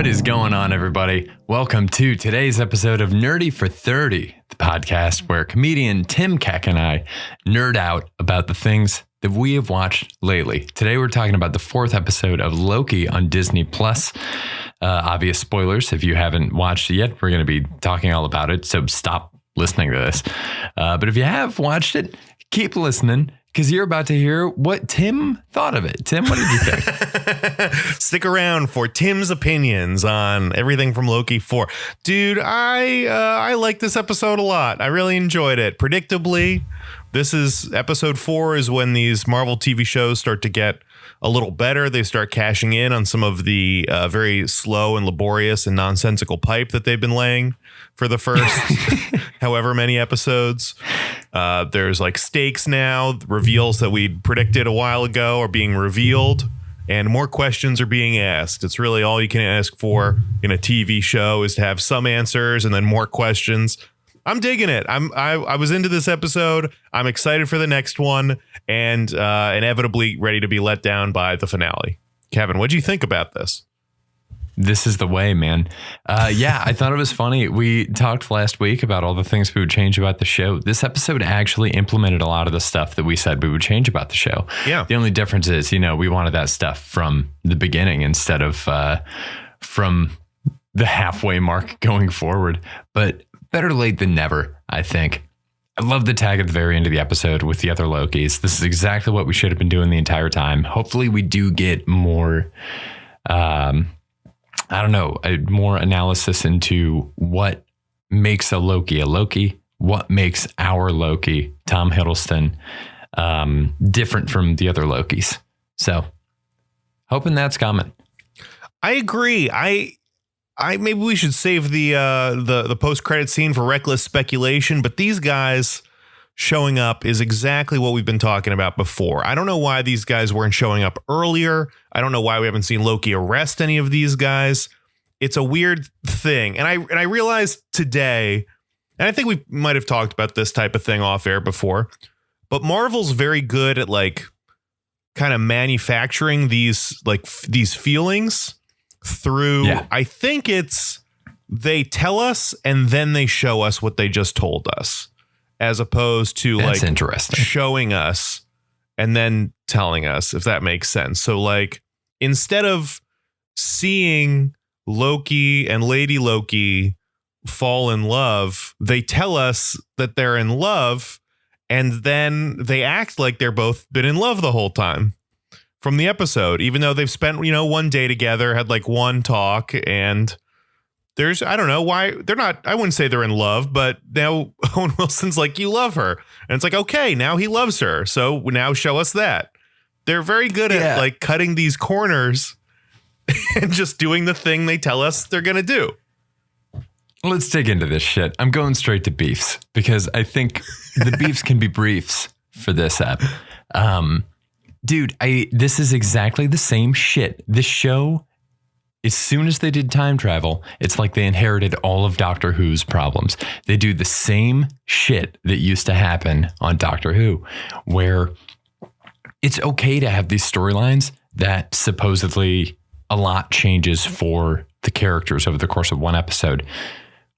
What is going on, everybody? Welcome to today's episode of Nerdy for 30, the podcast where comedian Tim Keck and I nerd out about the things that we have watched lately. Today, we're talking about the fourth episode of Loki on Disney+. Obvious spoilers. If you haven't watched it yet, we're going to be talking all about it, so stop listening to this. But if you have watched it, keep listening, because you're about to hear what Tim thought of it. Tim, what did you think? Stick around for Tim's opinions on everything from Loki 4. Dude, I like this episode a lot. I really enjoyed it. Predictably, this is episode 4 is when these Marvel TV shows start to get a little better. They start cashing in on some of the very slow and laborious and nonsensical pipe that they've been laying for the first however many episodes. There's like stakes now. Reveals that we predicted a while ago are being revealed, and more questions are being asked. It's really all you can ask for in a TV show is to have some answers and then more questions. I'm digging it. I was into this episode. I'm excited for the next one, and inevitably ready to be let down by the finale. Kevin, what do you think about this? This is the way, man. Yeah, I thought it was funny. We talked last week about all the things we would change about the show. This episode actually implemented a lot of the stuff that we said we would change about the show. Yeah. The only difference is, we wanted that stuff from the beginning instead of from the halfway mark going forward. But better late than never, I think. I love the tag at the very end of the episode with the other Lokis. This is exactly what we should have been doing the entire time. Hopefully we do get more, more analysis into what makes a Loki, what makes our Loki, Tom Hiddleston, different from the other Lokis. So hoping that's coming. I agree. I maybe we should save the post-credit scene for reckless speculation, but these guys showing up is exactly what we've been talking about before. I don't know why these guys weren't showing up earlier. I don't know why we haven't seen Loki arrest any of these guys. It's a weird thing. And I realized today, and I think we might have talked about this type of thing off air before, but Marvel's very good at like kind of manufacturing these feelings through, I think it's they tell us and then they show us what they just told us, as opposed to That's interesting. Showing us and then telling us, if that makes sense. So like instead of seeing Loki and Lady Loki fall in love, they tell us that they're in love and then they act like they're both been in love the whole time from the episode, even though they've spent, one day together, had like one talk, and I don't know why they're not, I wouldn't say they're in love, but now Owen Wilson's like, you love her. And it's like, okay, now he loves her. So now show us that. They're very good at like cutting these corners and just doing the thing they tell us they're going to do. Let's dig into this shit. I'm going straight to beefs because I think the beefs can be briefs for this app. Dude, this is exactly the same shit. This show, as soon as they did time travel, it's like they inherited all of Doctor Who's problems. They do the same shit that used to happen on Doctor Who, where it's okay to have these storylines that supposedly a lot changes for the characters over the course of one episode.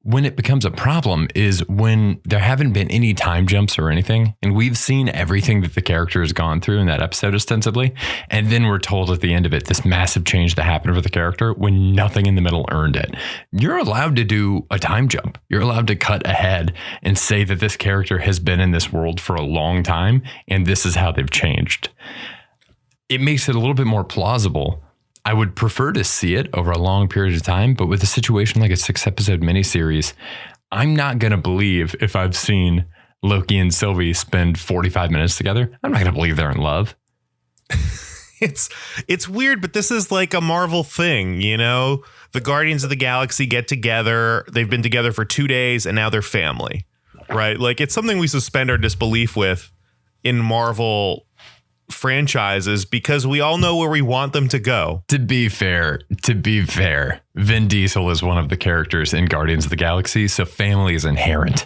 When it becomes a problem is when there haven't been any time jumps or anything, and we've seen everything that the character has gone through in that episode ostensibly, and then we're told at the end of it this massive change that happened for the character when nothing in the middle earned it. You're allowed to do a time jump. You're allowed to cut ahead and say that this character has been in this world for a long time, and this is how they've changed. It makes it a little bit more plausible. I would prefer to see it over a long period of time, but with a situation like a 6-episode miniseries, I'm not going to believe if I've seen Loki and Sylvie spend 45 minutes together. I'm not going to believe they're in love. It's weird, but this is like a Marvel thing, The Guardians of the Galaxy get together. They've been together for 2 days and now they're family, right? Like it's something we suspend our disbelief with in Marvel franchises because we all know where we want them to go. To be fair, Vin Diesel is one of the characters in Guardians of the Galaxy, so family is inherent.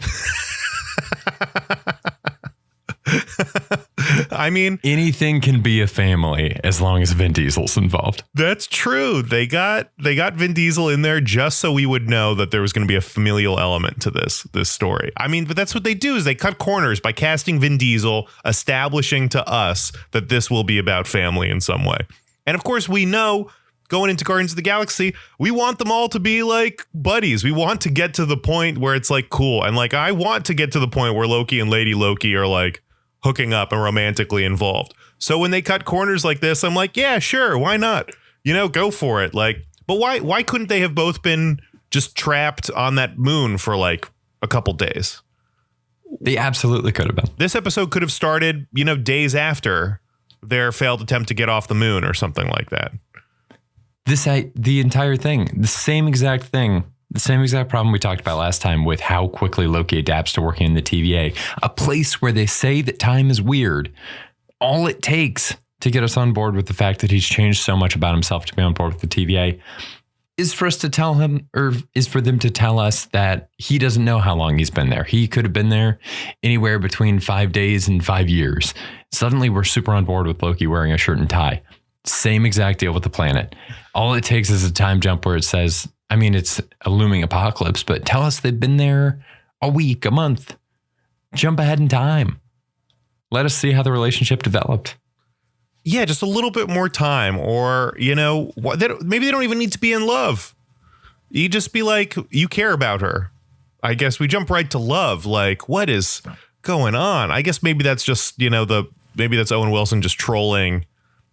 I mean, anything can be a family as long as Vin Diesel's involved. that's true. They got Vin Diesel in there just so we would know that there was going to be a familial element to this story. I mean, but that's what they do is they cut corners by casting Vin Diesel, establishing to us that this will be about family in some way. And of course, we know going into Guardians of the Galaxy, we want them all to be like buddies. We want to get to the point where it's like cool. And like, I want to get to the point where Loki and Lady Loki are like hooking up and romantically involved. So when they cut corners like this, I'm like, yeah, sure. Why not? You know, go for it. Like, but why couldn't they have both been just trapped on that moon for like a couple days? They absolutely could have been. This episode could have started, you know, days after their failed attempt to get off the moon or something like that. The entire thing, the same exact problem we talked about last time with how quickly Loki adapts to working in the TVA, a place where they say that time is weird. All it takes to get us on board with the fact that he's changed so much about himself to be on board with the TVA is for us to tell him, or is for them to tell us that he doesn't know how long he's been there. He could have been there anywhere between 5 days and 5 years. Suddenly we're super on board with Loki wearing a shirt and tie. Same exact deal with the planet. All it takes is a time jump where it says, I mean, it's a looming apocalypse, but tell us they've been there a week, a month. Jump ahead in time. Let us see how the relationship developed. Yeah, just a little bit more time, or, you know, maybe they don't even need to be in love. You just be like, you care about her. I guess we jump right to love. Like, what is going on? I guess maybe that's just, you know, maybe that's Owen Wilson just trolling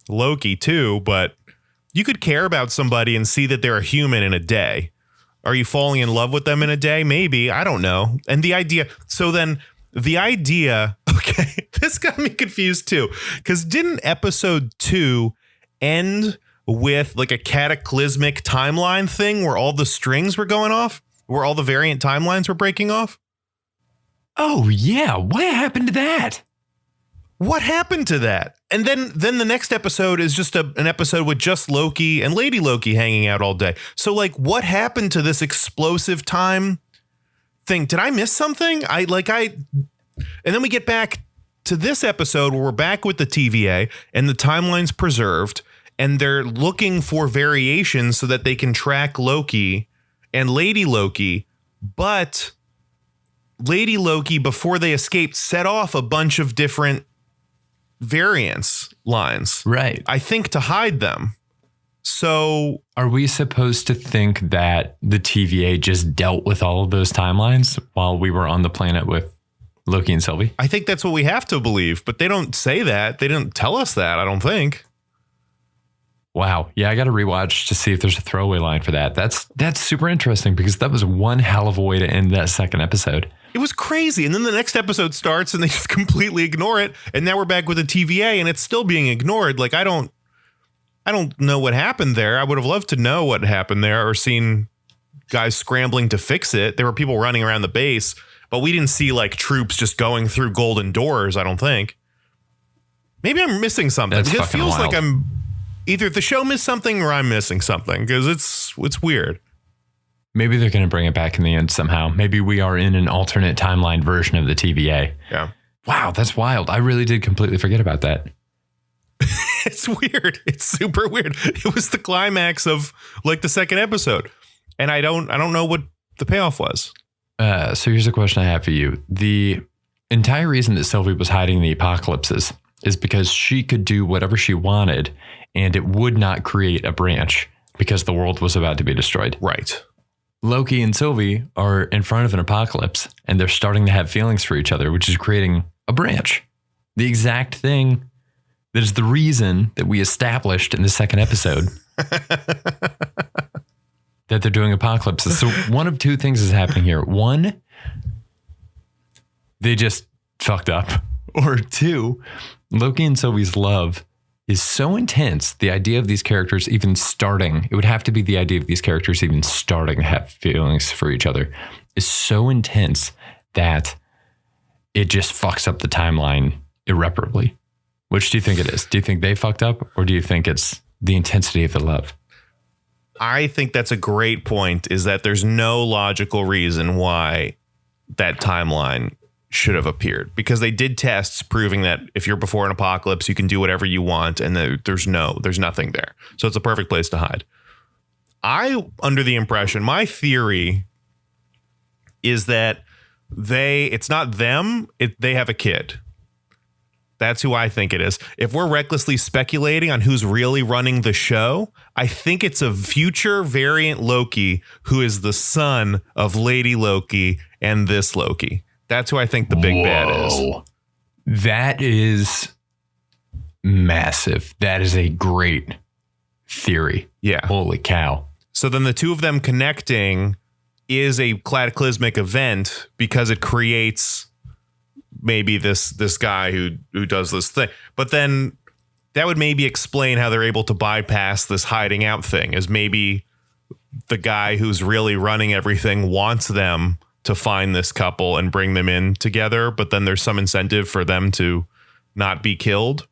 Loki too, but you could care about somebody and see that they're a human in a day. Are you falling in love with them in a day? Maybe. I don't know. And the idea, okay, this got me confused too, because didn't episode 2 end with like a cataclysmic timeline thing where all the strings were going off, where all the variant timelines were breaking off? Oh yeah. What happened to that? What happened to that? And then the next episode is just an episode with just Loki and Lady Loki hanging out all day. So like, what happened to this explosive time thing? Did I miss something? And then we get back to this episode where we're back with the TVA and the timeline's preserved and they're looking for variations so that they can track Loki and Lady Loki. But Lady Loki, before they escaped, set off a bunch of different variance lines, right? I think to hide them. So are we supposed to think that the TVA just dealt with all of those timelines while we were on the planet with Loki and Sylvie? I think that's what we have to believe, but they don't say that. They didn't tell us that, I don't think. Wow. Yeah, I got to rewatch to see if there's a throwaway line for that. That's super interesting because that was one hell of a way to end that second episode. It was crazy. And then the next episode starts and they just completely ignore it. And now we're back with the TVA and it's still being ignored. Like, I don't know what happened there. I would have loved to know what happened there or seen guys scrambling to fix it. There were people running around the base, but we didn't see like troops just going through golden doors, I don't think. Maybe I'm missing something. That's it fucking feels wild. like I'm either the show missed something or I'm missing something because it's weird. Maybe they're going to bring it back in the end somehow. Maybe we are in an alternate timeline version of the TVA. Yeah. Wow, that's wild. I really did completely forget about that. It's weird. It's super weird. It was the climax of like the second episode. And I don't know what the payoff was. So here's a question I have for you. The entire reason that Sylvie was hiding the apocalypses is because she could do whatever she wanted and it would not create a branch because the world was about to be destroyed. Right. Loki and Sylvie are in front of an apocalypse and they're starting to have feelings for each other, which is creating a branch. The exact thing that is the reason that we established in the second episode that they're doing apocalypses. So one of two things is happening here. One, they just fucked up. Or two, Loki and Sylvie's love is so intense. The idea of these characters even starting, it would have to be the idea of these characters even starting to have feelings for each other is so intense that it just fucks up the timeline irreparably. Which do you think it is? Do you think they fucked up or do you think it's the intensity of the love? I think that's a great point, is that there's no logical reason why that timeline should have appeared, because they did tests proving that if you're before an apocalypse, you can do whatever you want, and there's nothing there. So it's a perfect place to hide. Under the impression, my theory is that it's not them, they have a kid. That's who I think it is. If we're recklessly speculating on who's really running the show, I think it's a future variant Loki who is the son of Lady Loki and this Loki. That's who I think the big bad is. That is massive. That is a great theory. Yeah. Holy cow. So then the two of them connecting is a cataclysmic event because it creates maybe this guy who does this thing. But then that would maybe explain how they're able to bypass this hiding out thing, is maybe the guy who's really running everything wants them to find this couple and bring them in together. But then there's some incentive for them to not be killed.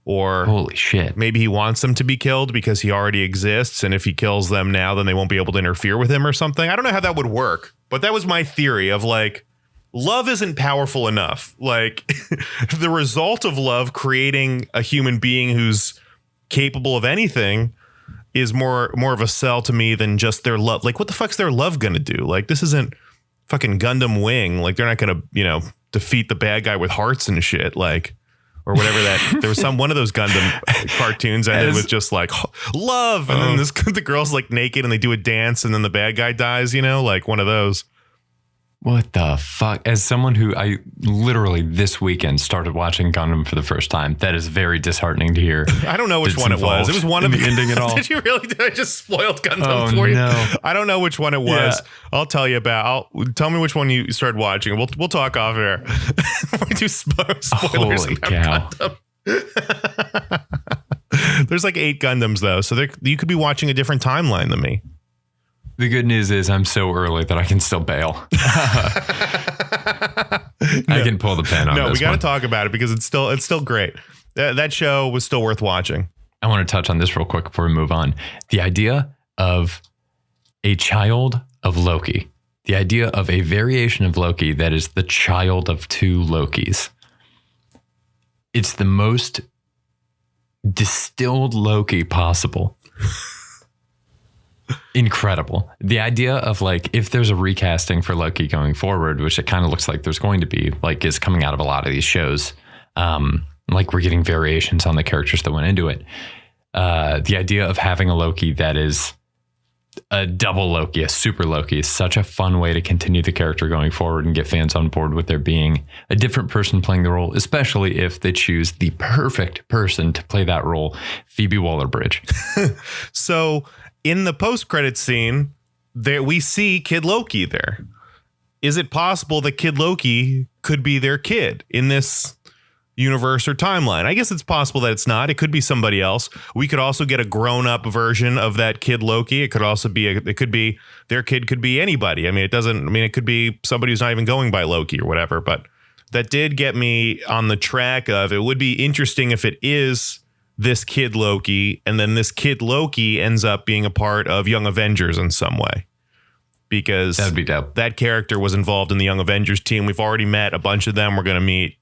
Or holy shit, maybe he wants them to be killed because he already exists. And if he kills them now, then they won't be able to interfere with him or something. I don't know how that would work, but that was my theory of like, love isn't powerful enough. Like the result of love creating a human being who's capable of anything is more of a sell to me than just their love. Like, what the fuck's their love going to do? Like, this isn't fucking Gundam Wing. Like, they're not going to, defeat the bad guy with hearts and shit. Like, or whatever that there was one of those Gundam cartoons ended with just like love. And then the girl's like naked and they do a dance and then the bad guy dies, like one of those. What the fuck? As someone who I literally this weekend started watching Gundam for the first time, that is very disheartening to hear. I don't know which one it was. It was one of the ending at all. Did you really? Did I just spoiled Gundam for you? No. I don't know which one it was. Yeah. I'll tell you tell me which one you started watching. We'll talk off air. We do spoilers. Holy cow. Gundam. There's like 8 Gundams though, so you could be watching a different timeline than me. The good news is I'm so early that I can still bail. I can pull the pin on this. No, we got to talk about it because it's still great. That show was still worth watching. I want to touch on this real quick before we move on. The idea of a child of Loki, the idea of a variation of Loki that is the child of 2 Lokis. It's the most distilled Loki possible. Incredible. The idea of like, if there's a recasting for Loki going forward, which it kind of looks like there's going to be, like is coming out of a lot of these shows. Like we're getting variations on the characters that went into it. The idea of having a Loki that is a double Loki, a super Loki, is such a fun way to continue the character going forward and get fans on board with there being a different person playing the role, especially if they choose the perfect person to play that role, Phoebe Waller-Bridge. So in the post-credits scene, there we see Kid Loki there. Is it possible that Kid Loki could be their kid in this universe or timeline? I guess it's possible that it's not. It could be somebody else. We could also get a grown-up version of that Kid Loki. It could also be their kid could be anybody. It could be somebody who's not even going by Loki or whatever. But that did get me on the track of, it would be interesting if it is this Kid Loki, and then this Kid Loki ends up being a part of Young Avengers in some way, because that'd be dope. That character was involved in the Young Avengers team. We've already met a bunch of them. We're going to meet,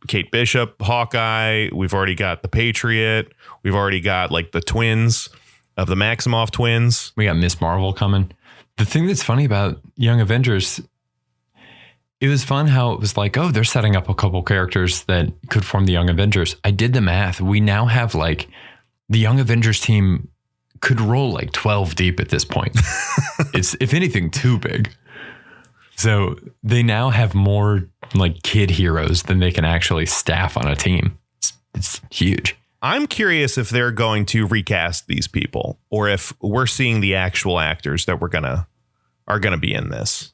Kate Bishop, Hawkeye. We've already got the Patriot. We've already got like the twins of the Maximoff twins. We got Miss Marvel coming. The thing that's funny about Young Avengers, it was fun how it was like, oh, they're setting up a couple characters that could form the Young Avengers. I did the math. We now have like the Young Avengers team could roll like 12 deep at this point. It's, if anything, too big. So they now have more like kid heroes than they can actually staff on a team. It's huge. I'm curious if they're going to recast these people, or if we're seeing the actual actors that are gonna be in this.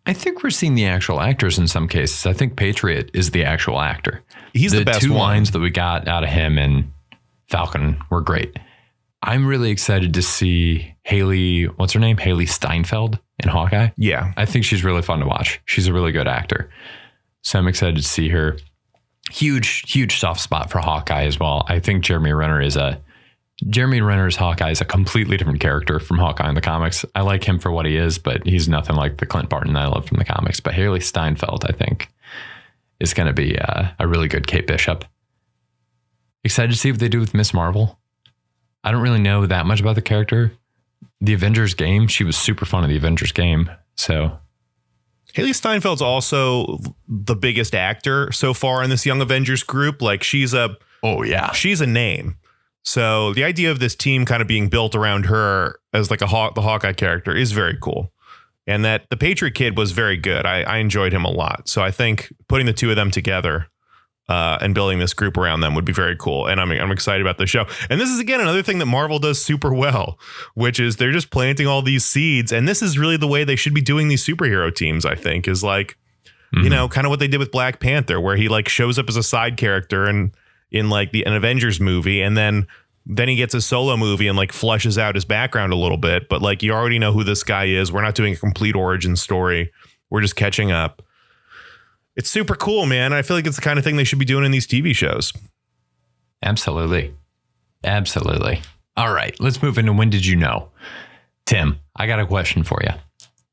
I think we're seeing the actual actors in some cases. I think Patriot is the actual actor. He's the best one. The 2 lines that we got out of him and Falcon were great. I'm really excited to see Haley, what's her name? Haley Steinfeld in Hawkeye. Yeah. I think she's really fun to watch. She's a really good actor. So I'm excited to see her. Huge soft spot for Hawkeye as well. I think Jeremy Renner is a Jeremy Renner's Hawkeye is a completely different character from Hawkeye in the comics. I like him for what he is, but he's nothing like the Clint Barton I love from the comics. But Haley Steinfeld, I think, is going to be a really good Kate Bishop. Excited to see what they do with Miss Marvel. I don't really know that much about the character. The Avengers game, she was super fun in the Avengers game. So Haley Steinfeld's also the biggest actor so far in this Young Avengers group. Like she's a name. So the idea of this team kind of being built around her as like the Hawkeye character is very cool. And that the Patriot Kid was very good. I enjoyed him a lot. So I think putting the two of them together and building this group around them would be very cool. And I'm excited about the show. And this is, again, another thing that Marvel does super well, which is they're just planting all these seeds. And this is really the way they should be doing these superhero teams, I think, is like, you know, kind of what they did with Black Panther, where he like shows up as a side character and in like an Avengers movie. And then he gets a solo movie and like flushes out his background a little bit. But like, you already know who this guy is. We're not doing a complete origin story. We're just catching up. It's super cool, man. I feel like it's the kind of thing they should be doing in these TV shows. Absolutely. Absolutely. All right, let's move into When Did You Know? Tim, I got a question for you.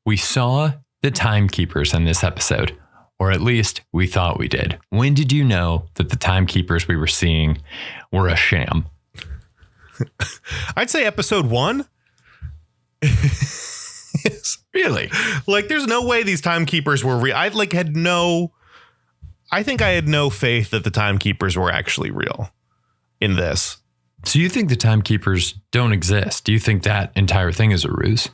We saw the timekeepers in this episode, or at least we thought we did. When did you know that the timekeepers we were seeing were a sham? I'd say episode 1. Yes. Really? Like, there's no way these timekeepers were real. I had no faith that the timekeepers were actually real in this. So you think the timekeepers don't exist? Do you think that entire thing is a ruse?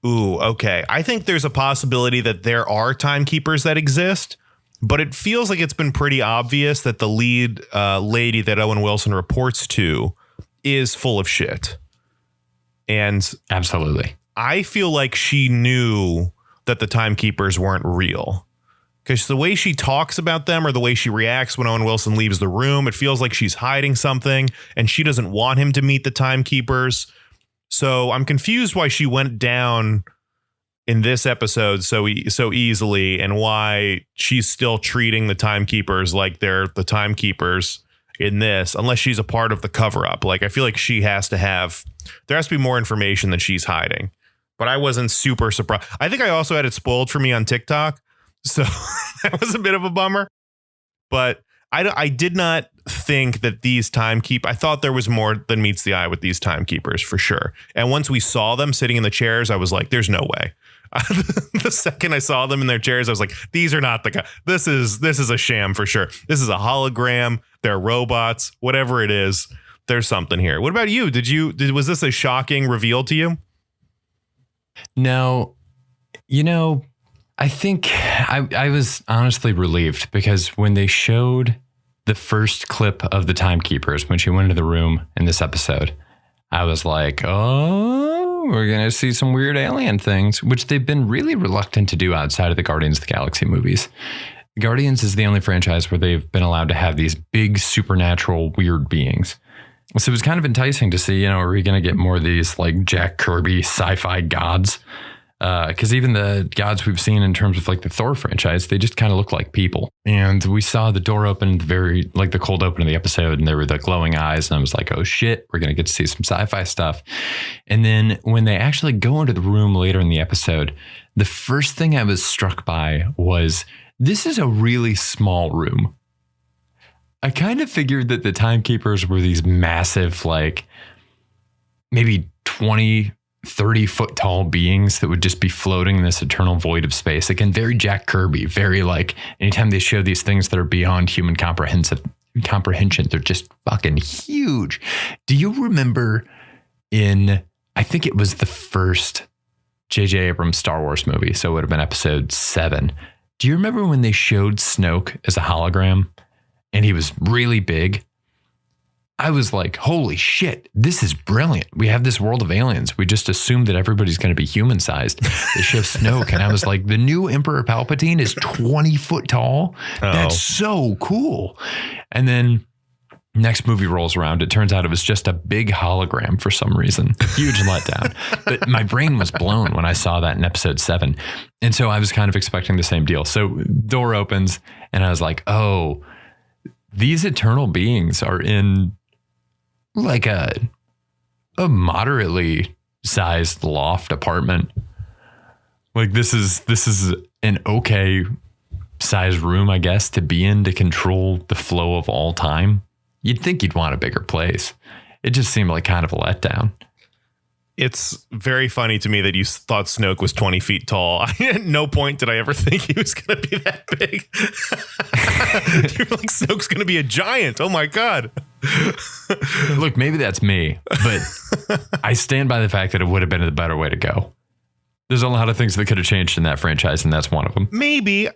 Ooh, okay. I think there's a possibility that there are timekeepers that exist, but it feels like it's been pretty obvious that the lead lady that Owen Wilson reports to is full of shit. And absolutely. I feel like she knew that the timekeepers weren't real, because the way she talks about them or the way she reacts when Owen Wilson leaves the room, it feels like she's hiding something and she doesn't want him to meet the timekeepers. So I'm confused why she went down in this episode so easily, and why she's still treating the timekeepers like they're the timekeepers in this, unless she's a part of the cover up. Like, I feel like there has to be more information that she's hiding. But I wasn't super surprised. I think I also had it spoiled for me on TikTok. So that was a bit of a bummer. But I did not think that these I thought there was more than meets the eye with these timekeepers for sure. And once we saw them sitting in the chairs, I was like, there's no way. The second I saw them in their chairs, I was like, these are not the guy. This is a sham for sure. This is a hologram. They're robots, whatever it is. There's something here. What about you? Was this a shocking reveal to you? No, I think I was honestly relieved, because when they showed the first clip of the timekeepers, when she went into the room in this episode, I was like, oh, we're going to see some weird alien things, which they've been really reluctant to do outside of the Guardians of the Galaxy movies. Guardians is the only franchise where they've been allowed to have these big supernatural weird beings. So it was kind of enticing to see, are we going to get more of these like Jack Kirby sci-fi gods? Because even the gods we've seen in terms of like the Thor franchise, they just kind of look like people. And we saw the door open the cold open of the episode, and there were the glowing eyes. And I was like, oh shit, we're going to get to see some sci-fi stuff. And then when they actually go into the room later in the episode, the first thing I was struck by was, this is a really small room. I kind of figured that the timekeepers were these massive, like maybe 20, 30 foot tall beings that would just be floating in this eternal void of space. Again, very Jack Kirby, very like anytime they show these things that are beyond human comprehension, they're just fucking huge. Do you remember I think it was the first J.J. Abrams Star Wars movie, so it would have been episode 7. Do you remember when they showed Snoke as a hologram? And he was really big. I was like, holy shit, this is brilliant. We have this world of aliens. We just assumed that everybody's going to be human sized. They show Snoke, and I was like, the new Emperor Palpatine is 20 foot tall. Oh. That's so cool. And then next movie rolls around. It turns out it was just a big hologram for some reason. Huge letdown. But my brain was blown when I saw that in episode 7. And so I was kind of expecting the same deal. So door opens, and I was like, oh, these eternal beings are in like a a moderately sized loft apartment. Like this is an okay sized room, I guess, to be in to control the flow of all time. You'd think you'd want a bigger place. It just seemed like kind of a letdown. It's very funny to me that you thought Snoke was 20 feet tall. At no point did I ever think he was going to be that big. You're like, Snoke's going to be a giant. Oh, my God. Look, maybe that's me, but I stand by the fact that it would have been a better way to go. There's a lot of things that could have changed in that franchise, and that's one of them. Maybe.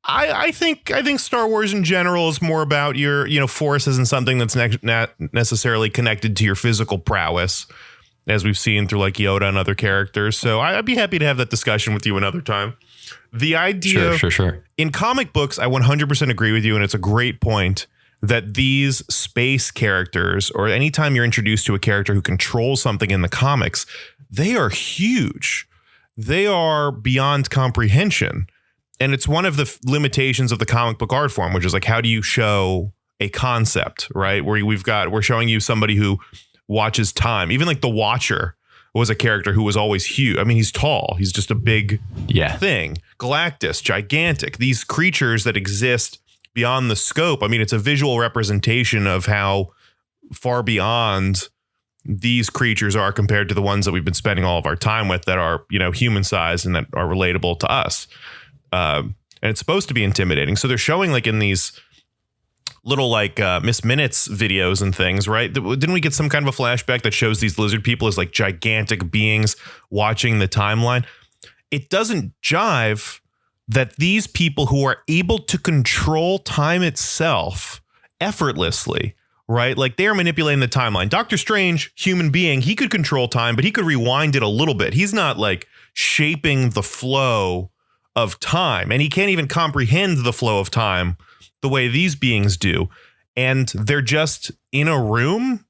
I think Star Wars in general is more about your, Force isn't something that's not necessarily connected to your physical prowess, as we've seen through like Yoda and other characters. So I'd be happy to have that discussion with you another time. The idea Sure. In comic books, I 100% agree with you. And it's a great point that these space characters, or anytime you're introduced to a character who controls something in the comics, they are huge. They are beyond comprehension. And it's one of the limitations of the comic book art form, which is like, how do you show a concept, right? Where we're showing you somebody who watches time. Even like the Watcher was a character who was always huge. I mean, he's tall. He's just a big thing. Galactus, gigantic. These creatures that exist beyond the scope. I mean, it's a visual representation of how far beyond these creatures are compared to the ones that we've been spending all of our time with that are, human sized and that are relatable to us. And it's supposed to be intimidating. So they're showing like in these little like Miss Minutes videos and things, right? Didn't we get some kind of a flashback that shows these lizard people as like gigantic beings watching the timeline? It doesn't jive that these people who are able to control time itself effortlessly, right? Like they are manipulating the timeline. Doctor Strange, human being, he could control time, but he could rewind it a little bit. He's not like shaping the flow of time, and he can't even comprehend the flow of time the way these beings do. And they're just in a room,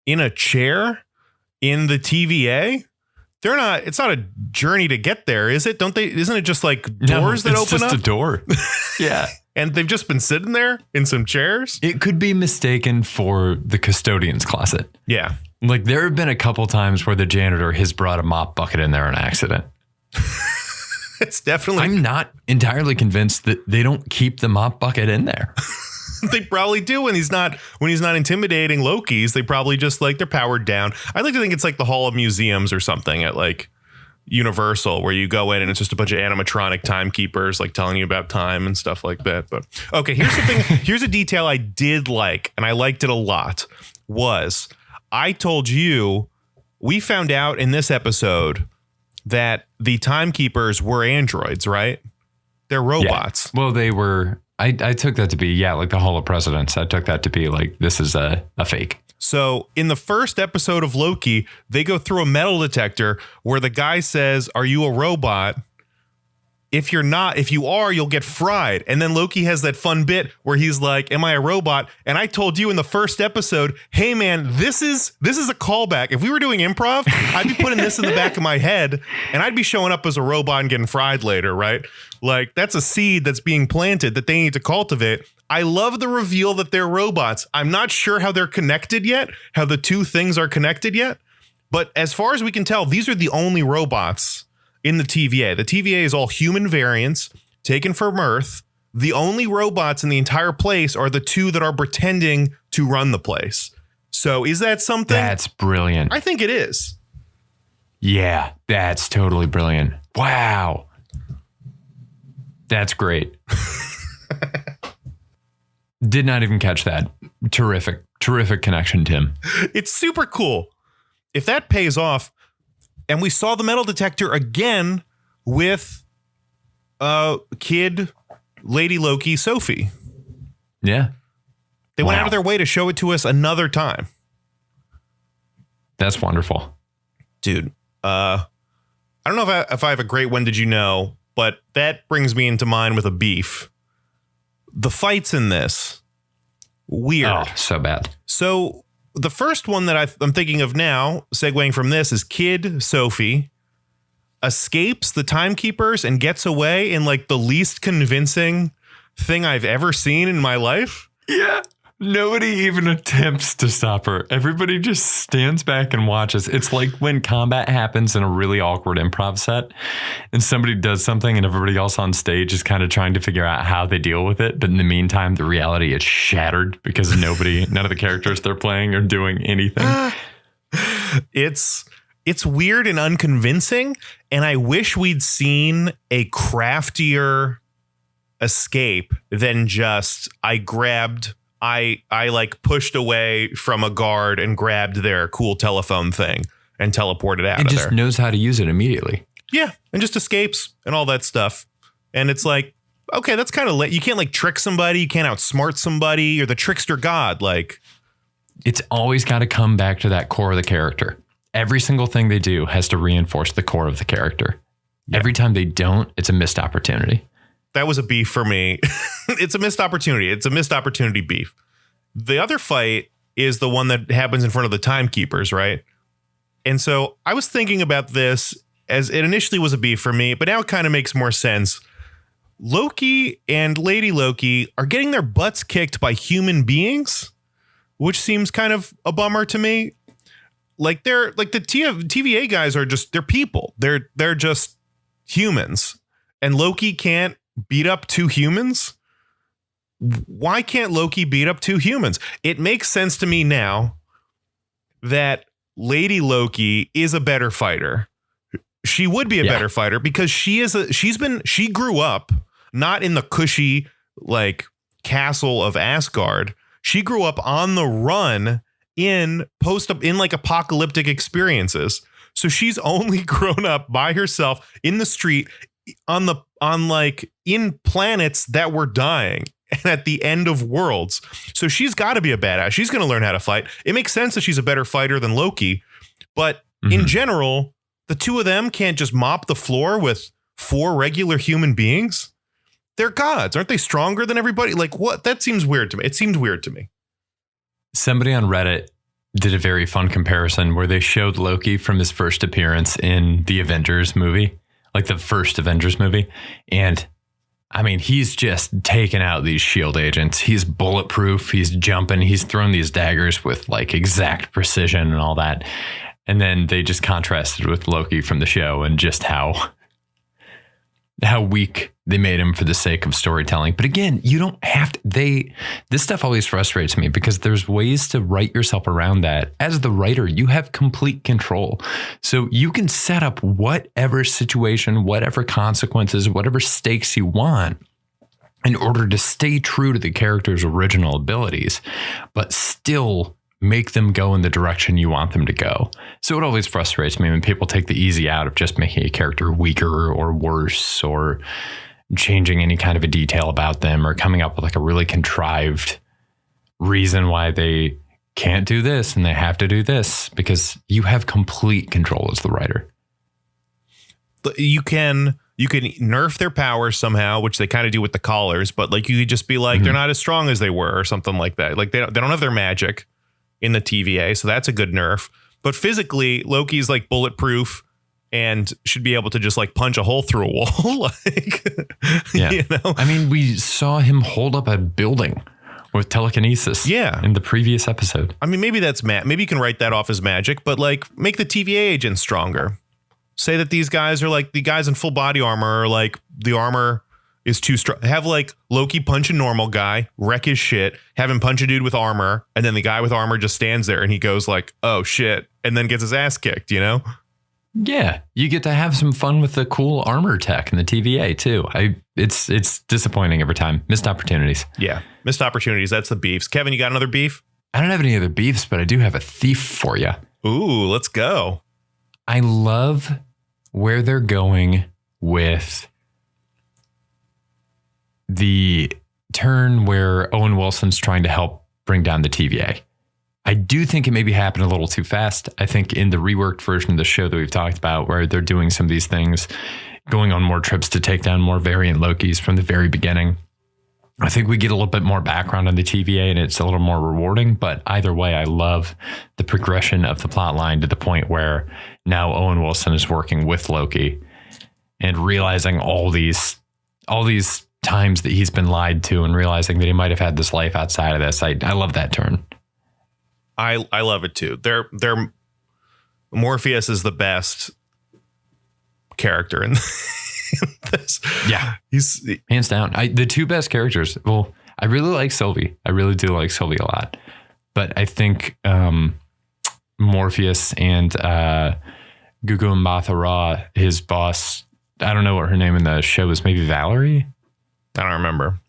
in a chair, in the TVA. It's not a journey to get there, is it? Isn't it just like doors that open up? It's just a door. Yeah. And they've just been sitting there in some chairs. It could be mistaken for the custodian's closet. Yeah. Like there have been a couple times where the janitor has brought a mop bucket in there on accident. It's definitely. I'm not entirely convinced that they don't keep the mop bucket in there. They probably do when he's not intimidating Lokis. They probably just like they're powered down. I like to think it's like the Hall of Museums or something at like Universal, where you go in and it's just a bunch of animatronic timekeepers like telling you about time and stuff like that. But okay, here's the thing. Here's a detail I did like, and I liked it a lot. Was I told you we found out in this episode that the timekeepers were androids, right? They're robots. Yeah. Well, they were. I took that to be, like the Hall of Presidents. I took that to be like, this is a fake. So in the first episode of Loki, they go through a metal detector where the guy says, "Are you a robot? If you're not, if you are, you'll get fried." And then Loki has that fun bit where he's like, "Am I a robot?" And I told you in the first episode, hey man, this is a callback. If we were doing improv, I'd be putting this in the back of my head and I'd be showing up as a robot and getting fried later, right? Like that's a seed that's being planted that they need to cultivate. I love the reveal that they're robots. I'm not sure how they're connected yet, how the two things are connected yet. But as far as we can tell, these are the only robots in the TVA. The TVA is all human variants taken from Earth. The only robots in the entire place are the two that are pretending to run the place. So is that something? That's brilliant. I think it is. Yeah, that's totally brilliant. Wow. That's great. Did not even catch that. Terrific connection, Tim. It's super cool. If that pays off, and we saw the metal detector again with kid Lady Loki, Sophie. Yeah. They went out of their way to show it to us another time. That's wonderful. Dude, I don't know if I have a great when did you know, but that brings me into mind with a beef. The fights in this, weird. Oh, so bad. So the first one that I'm thinking of now, segueing from this, is Kid Sophie escapes the timekeepers and gets away in like the least convincing thing I've ever seen in my life. Yeah. Nobody even attempts to stop her. Everybody just stands back and watches. It's like when combat happens in a really awkward improv set and somebody does something and everybody else on stage is kind of trying to figure out how they deal with it. But in the meantime, the reality is shattered because none of the characters they're playing are doing anything. It's weird and unconvincing. And I wish we'd seen a craftier escape than just I like pushed away from a guard and grabbed their cool telephone thing and teleported out of there. And just knows how to use it immediately. Yeah. And just escapes and all that stuff. And it's like, okay, that's kind of late. You can't like trick somebody. You can't outsmart somebody. You're the trickster god. Like, it's always got to come back to that core of the character. Every single thing they do has to reinforce the core of the character. Yeah. Every time they don't, it's a missed opportunity. That was a beef for me. It's a missed opportunity. It's a missed opportunity beef. The other fight is the one that happens in front of the timekeepers, right? And so I was thinking about this as it initially was a beef for me, but now it kind of makes more sense. Loki and Lady Loki are getting their butts kicked by human beings, which seems kind of a bummer to me. Like they're like the TVA guys are just, they're people. They're just humans. And Loki can't beat up two humans. Why can't Loki beat up two humans? It makes sense to me now that Lady Loki is a better fighter. She would be a better fighter because she grew up not in the cushy like castle of Asgard. She grew up on the run in like apocalyptic experiences. So she's only grown up by herself in the street in planets that were dying and at the end of worlds. So she's got to be a badass. She's going to learn how to fight. It makes sense that she's a better fighter than Loki, but in general, the two of them can't just mop the floor with four regular human beings. They're gods. Aren't they stronger than everybody? Like what? That seems weird to me. It seemed weird to me. Somebody on Reddit did a very fun comparison where they showed Loki from his first appearance in the Avengers movie, like the first Avengers movie. And I mean, he's just taking out these shield agents. He's bulletproof. He's jumping. He's throwing these daggers with like exact precision and all that. And then they just contrasted with Loki from the show and just how weak they made him for the sake of storytelling. But again, you don't have to, this stuff always frustrates me because there's ways to write yourself around that. As the writer, you have complete control. So you can set up whatever situation, whatever consequences, whatever stakes you want in order to stay true to the character's original abilities, but still make them go in the direction you want them to go. So it always frustrates me when people take the easy out of just making a character weaker or worse or changing any kind of a detail about them or coming up with like a really contrived reason why they can't do this and they have to do this, because you have complete control as the writer. You can nerf their powers somehow, which they kind of do with the collars, but like you could just be like, they're not as strong as they were or something like that. Like they don't have their magic in the TVA. So that's a good nerf. But physically, Loki's like bulletproof and should be able to just like punch a hole through a wall. Like, yeah. You know? I mean, we saw him hold up a building with telekinesis. Yeah. In the previous episode. I mean, maybe that's maybe you can write that off as magic, but like make the TVA agents stronger. Say that these guys are like the guys in full body armor, or like the armor is too strong. Have like Loki punch a normal guy, wreck his shit, have him punch a dude with armor, and then the guy with armor just stands there and he goes like, oh shit, and then gets his ass kicked, you know? Yeah, you get to have some fun with the cool armor tech in the TVA too. It's disappointing every time. Missed opportunities. Yeah, missed opportunities. That's the beefs. Kevin, you got another beef? I don't have any other beefs, but I do have a thief for you. Ooh, let's go. I love where they're going with the turn where Owen Wilson's trying to help bring down the TVA. I do think it maybe happened a little too fast. I think in the reworked version of the show that we've talked about, where they're doing some of these things, going on more trips to take down more variant Lokis from the very beginning, I think we get a little bit more background on the TVA and it's a little more rewarding. But either way, I love the progression of the plot line to the point where now Owen Wilson is working with Loki and realizing all these times that he's been lied to and realizing that he might have had this life outside of this. I love that turn. I love it too. They're Morpheus is the best character in this. Yeah, he's hands down. The two best characters. Well, I really like Sylvie. I really do like Sylvie a lot. But I think Morpheus and Gugu Mbatha-Raw, his boss, I don't know what her name in the show was, maybe Valerie? I don't remember.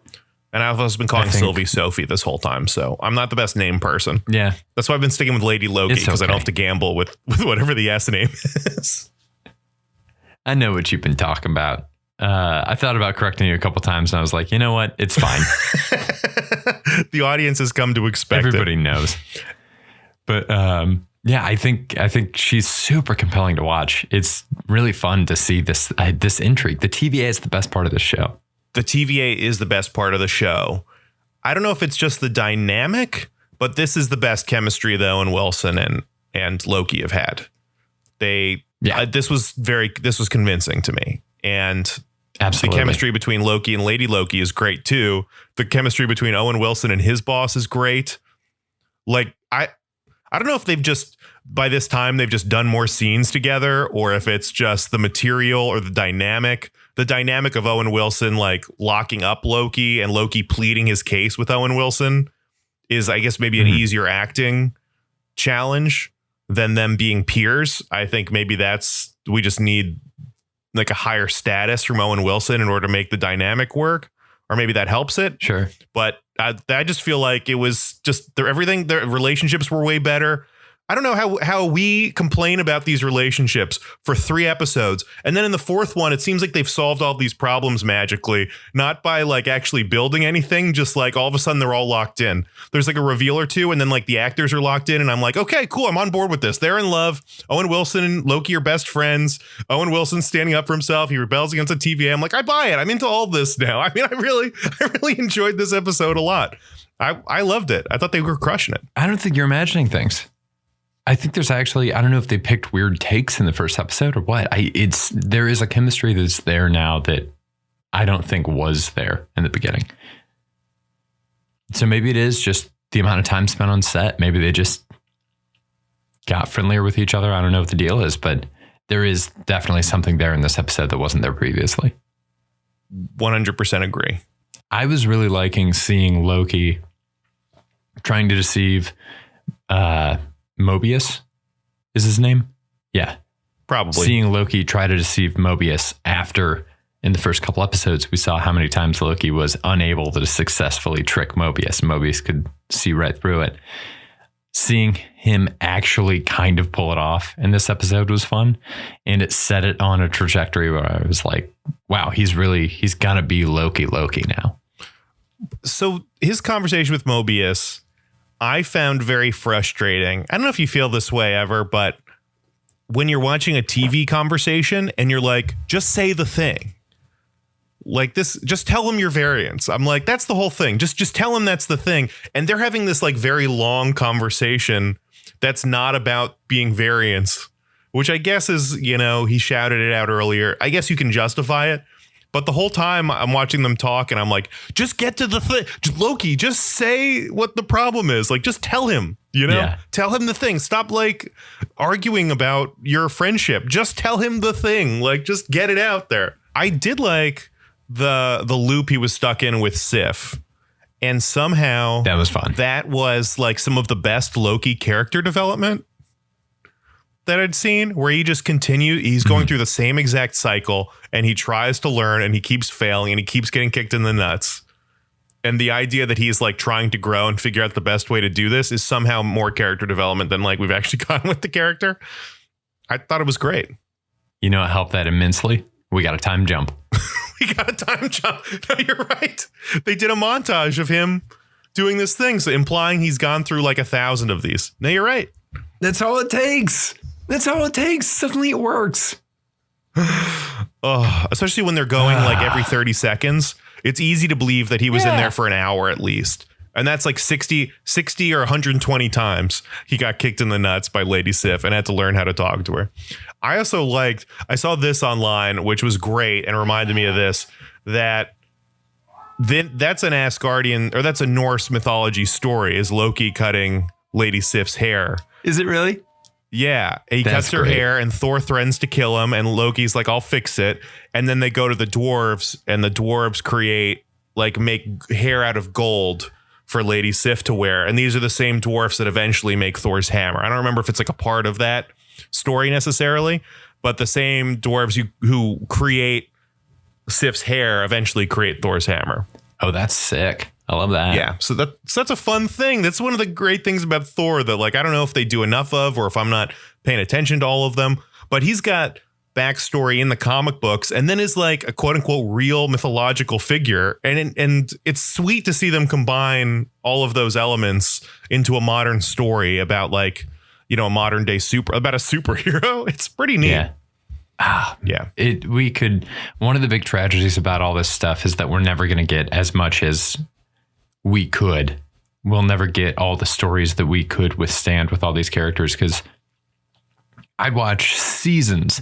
And I've also been calling Sylvie Sophie this whole time, so I'm not the best name person. Yeah. That's why I've been sticking with Lady Loki, because I don't have to gamble with whatever the S name is. I know what you've been talking about. I thought about correcting you a couple times, and I was like, you know what? It's fine. The audience has come to expect Everybody knows. But yeah, I think she's super compelling to watch. It's really fun to see this intrigue. The TVA is the best part of the show. The TVA is the best part of the show. I don't know if it's just the dynamic, but this is the best chemistry that Owen Wilson and Loki have had. This was convincing to me. And absolutely, the chemistry between Loki and Lady Loki is great too. The chemistry between Owen Wilson and his boss is great. Like, I don't know if by this time they've just done more scenes together, or if it's just the material or the dynamic of Owen Wilson, like locking up Loki and Loki pleading his case with Owen Wilson is, I guess, maybe an easier acting challenge than them being peers. I think maybe we just need like a higher status from Owen Wilson in order to make the dynamic work, or maybe that helps it. Sure. But I just feel like it was just their relationships were way better. I don't know how we complain about these relationships for 3 episodes, and then in the 4th one, it seems like they've solved all these problems magically, not by like actually building anything, just like all of a sudden they're all locked in. There's like a reveal or two, and then like the actors are locked in, and I'm like, okay, cool, I'm on board with this. They're in love. Owen Wilson and Loki are best friends. Owen Wilson's standing up for himself. He rebels against the TVA. I'm like, I buy it. I'm into all this now. I mean, I really enjoyed this episode a lot. I loved it. I thought they were crushing it. I don't think you're imagining things. I think there's actually, I don't know if they picked weird takes in the first episode or what. There is a chemistry that's there now that I don't think was there in the beginning. So maybe it is just the amount of time spent on set. Maybe they just got friendlier with each other. I don't know what the deal is, but there is definitely something there in this episode that wasn't there previously. 100% agree. I was really liking seeing Loki trying to deceive Mobius is his name. Yeah. Probably. Seeing Loki try to deceive Mobius after, in the first couple episodes, we saw how many times Loki was unable to successfully trick Mobius. Mobius could see right through it. Seeing him actually kind of pull it off in this episode was fun. And it set it on a trajectory where I was like, wow, he's gonna be Loki now. So his conversation with Mobius, I found very frustrating. I don't know if you feel this way ever, but when you're watching a TV conversation and you're like, just say the thing. Like this, just tell them your variants. I'm like, that's the whole thing. Just tell them that's the thing. And they're having this like very long conversation that's not about being variants, which I guess is, he shouted it out earlier. I guess you can justify it. But the whole time I'm watching them talk and I'm like, just get to the thing. Loki, just say what the problem is. Like, just tell him, Tell him the thing. Stop like arguing about your friendship. Just tell him the thing. Like, just get it out there. I did like the loop he was stuck in with Sif. And somehow that was fun. That was like some of the best Loki character development that I'd seen, where he just he's going through the same exact cycle and he tries to learn and he keeps failing and he keeps getting kicked in the nuts. And the idea that he's like trying to grow and figure out the best way to do this is somehow more character development than like we've actually gotten with the character. I thought it was great. It helped that immensely. We got a time jump. We got a time jump. No, you're right. They did a montage of him doing this thing, so implying he's gone through like 1,000 of these. No, you're right. That's all it takes. Suddenly it works. Oh, especially when they're going like every 30 seconds. It's easy to believe that he was in there for an hour at least. And that's like 60 or 120 times he got kicked in the nuts by Lady Sif and had to learn how to talk to her. I saw this online, which was great and reminded me of this, that then that's an Asgardian, or that's a Norse mythology story, is Loki cutting Lady Sif's hair. Is it really? Yeah, he cuts her hair, and Thor threatens to kill him, and Loki's like, I'll fix it. And then they go to the dwarves, and the dwarves make hair out of gold for Lady Sif to wear. And these are the same dwarfs that eventually make Thor's hammer. I don't remember if it's like a part of that story necessarily, but the same dwarves who create Sif's hair eventually create Thor's hammer. Oh, that's sick. I love that. Yeah, so that's a fun thing. That's one of the great things about Thor that, like, I don't know if they do enough of, or if I'm not paying attention to all of them, but he's got backstory in the comic books, and then is like a quote unquote real mythological figure. And it's sweet to see them combine all of those elements into a modern story about, like, you know, a modern day about a superhero. It's pretty neat. Yeah. One of the big tragedies about all this stuff is that we're never going to get as much as we could. We'll never get all the stories that we could withstand with all these characters, because I'd watch seasons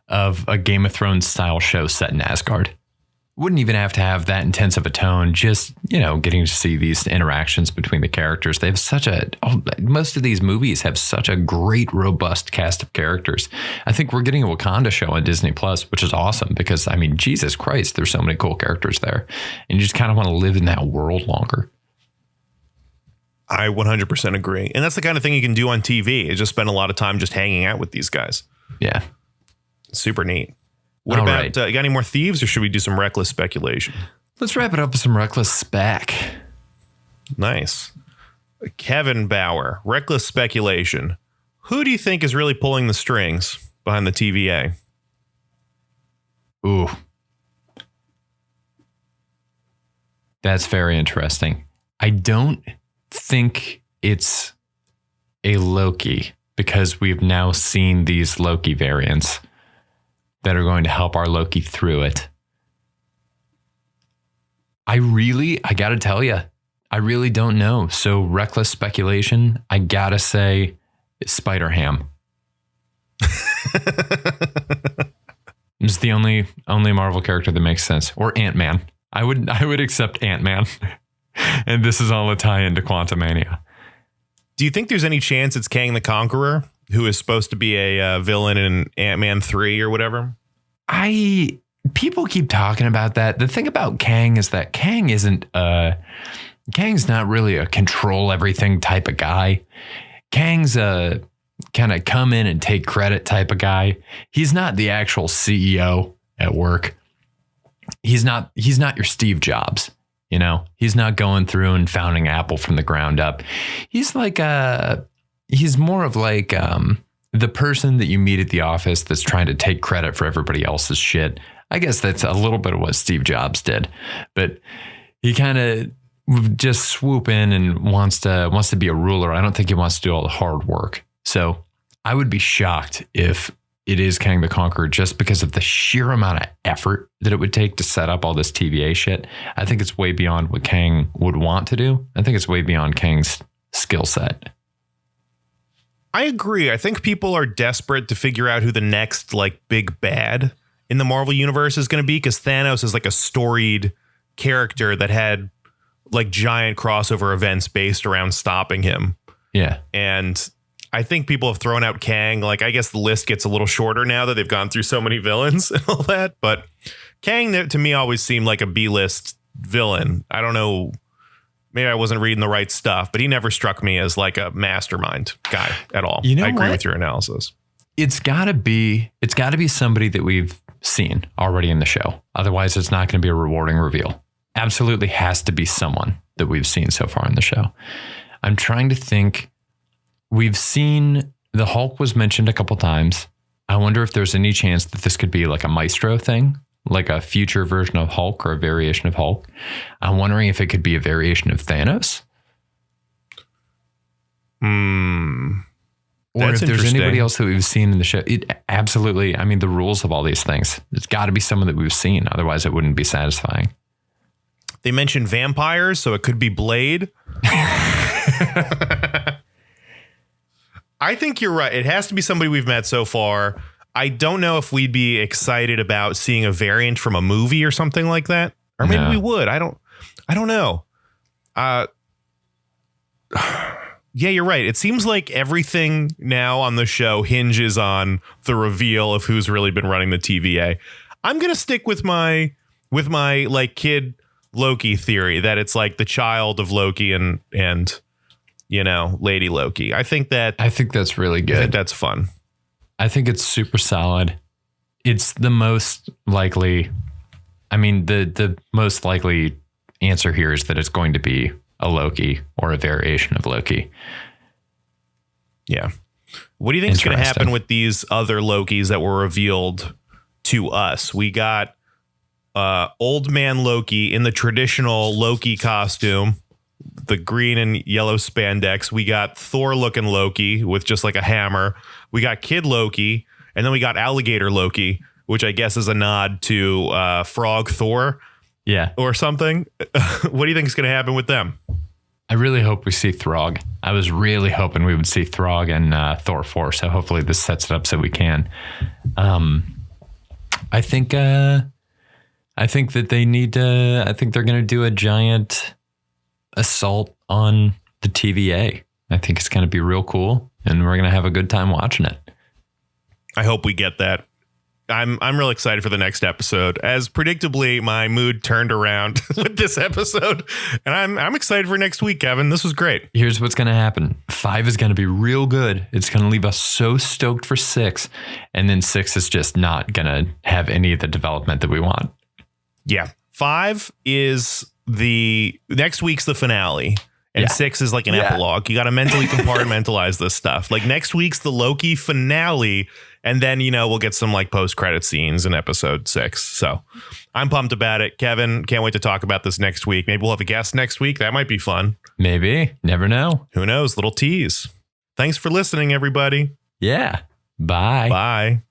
of a Game of Thrones style show set in Asgard. Wouldn't even have to have that intense of a tone. Just, you know, getting to see these interactions between the characters. They have most of these movies have such a great, robust cast of characters. I think we're getting a Wakanda show on Disney Plus, which is awesome because, I mean, Jesus Christ, there's so many cool characters there. And you just kind of want to live in that world longer. I 100% agree. And that's the kind of thing you can do on TV, is just spend a lot of time just hanging out with these guys. Yeah. Super neat. What about, you got any more thieves, or should we do some reckless speculation? Let's wrap it up with some reckless spec. Nice. Kevin Bauer, reckless speculation. Who do you think is really pulling the strings behind the TVA? Ooh. That's very interesting. I don't think it's a Loki, because we've now seen these Loki variants that are going to help our Loki through it. I gotta tell you, I really don't know. So reckless speculation, I gotta say Spider-Ham. It's the only Marvel character that makes sense. Or Ant-Man. I would accept Ant-Man. And this is all a tie into Quantumania. Do you think there's any chance it's Kang the Conqueror, who is supposed to be a villain in Ant-Man 3 or whatever? People keep talking about that. The thing about Kang is that Kang's not really a control everything type of guy. Kang's a kind of come in and take credit type of guy. He's not the actual CEO at work. He's not your Steve Jobs. You know, he's not going through and founding Apple from the ground up. He's like he's more of like the person that you meet at the office that's trying to take credit for everybody else's shit. I guess that's a little bit of what Steve Jobs did, but he kind of just swoop in and wants to be a ruler. I don't think he wants to do all the hard work. So I would be shocked if it is Kang the Conqueror, just because of the sheer amount of effort that it would take to set up all this TVA shit. I think it's way beyond what Kang would want to do. I think it's way beyond Kang's skill set. I agree. I think people are desperate to figure out who the next, like, big bad in the Marvel universe is going to be, because Thanos is like a storied character that had like giant crossover events based around stopping him. Yeah. And I think people have thrown out Kang. Like, I guess the list gets a little shorter now that they've gone through so many villains and all that. But Kang, to me, always seemed like a B-list villain. I don't know. Maybe I wasn't reading the right stuff, but he never struck me as like a mastermind guy at all. You know, I agree with your analysis. It's gotta be somebody that we've seen already in the show. Otherwise, it's not going to be a rewarding reveal. Absolutely has to be someone that we've seen so far in the show. I'm trying to think. We've seen the Hulk was mentioned a couple times. I wonder if there's any chance that this could be like a Maestro thing, like a future version of Hulk or a variation of Hulk. I'm wondering if it could be a variation of Thanos. Or if there's anybody else that we've seen in the show. It absolutely, I mean, the rules of all these things, it's got to be someone that we've seen. Otherwise, it wouldn't be satisfying. They mentioned vampires, so it could be Blade. I think you're right. It has to be somebody we've met so far. I don't know if we'd be excited about seeing a variant from a movie or something like that. Or maybe we would. I don't. I don't know. Yeah, you're right. It seems like everything now on the show hinges on the reveal of who's really been running the TVA. I'm going to stick with my like kid Loki theory that it's like the child of Loki and Lady Loki. I think that's really good. I think that's fun. I think it's super solid. It's the most likely. I mean, the most likely answer here is that it's going to be a Loki or a variation of Loki. Yeah. What do you think is going to happen with these other Lokis that were revealed to us? We got old man Loki in the traditional Loki costume, the green and yellow spandex. We got Thor looking Loki with just like a hammer. We got kid Loki, and then we got alligator Loki, which I guess is a nod to Frog Thor. Yeah. Or something. What do you think is going to happen with them? I really hope we see Throg. I was really hoping we would see Throg and Thor 4. So hopefully this sets it up so we can. I think that they need to. I think they're going to do a giant assault on the TVA. I think it's going to be real cool, and we're going to have a good time watching it. I hope we get that. I'm real excited for the next episode. As predictably, my mood turned around with this episode, and I'm excited for next week, Kevin. This was great. Here's what's going to happen. 5 is going to be real good. It's going to leave us so stoked for 6, and then 6 is just not going to have any of the development that we want. Yeah. 5 is the next week's the finale. And 6 is like an epilogue. You got to mentally compartmentalize this stuff. Like next week's the Loki finale. And then, we'll get some like post-credit scenes in episode 6. So I'm pumped about it. Kevin, can't wait to talk about this next week. Maybe we'll have a guest next week. That might be fun. Maybe. Never know. Who knows? Little tease. Thanks for listening, everybody. Yeah. Bye. Bye.